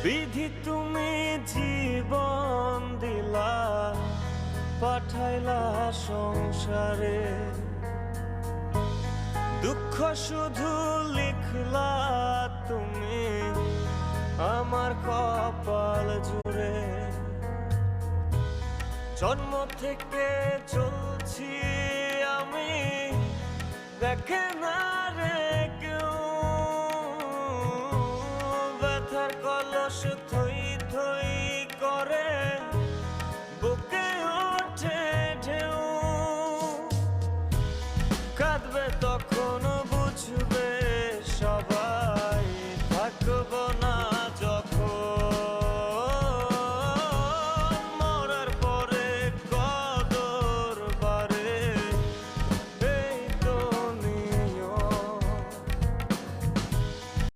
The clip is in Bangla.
বিধি তুমি জীবন দিলা, পাঠাইলা সংসারে, দুঃখ শুধু লিখলা তুমি আমার কপাল জুড়ে। জন্ম থেকে চলছি আমি, দেখে না রে কেউ, ব্যথার কলস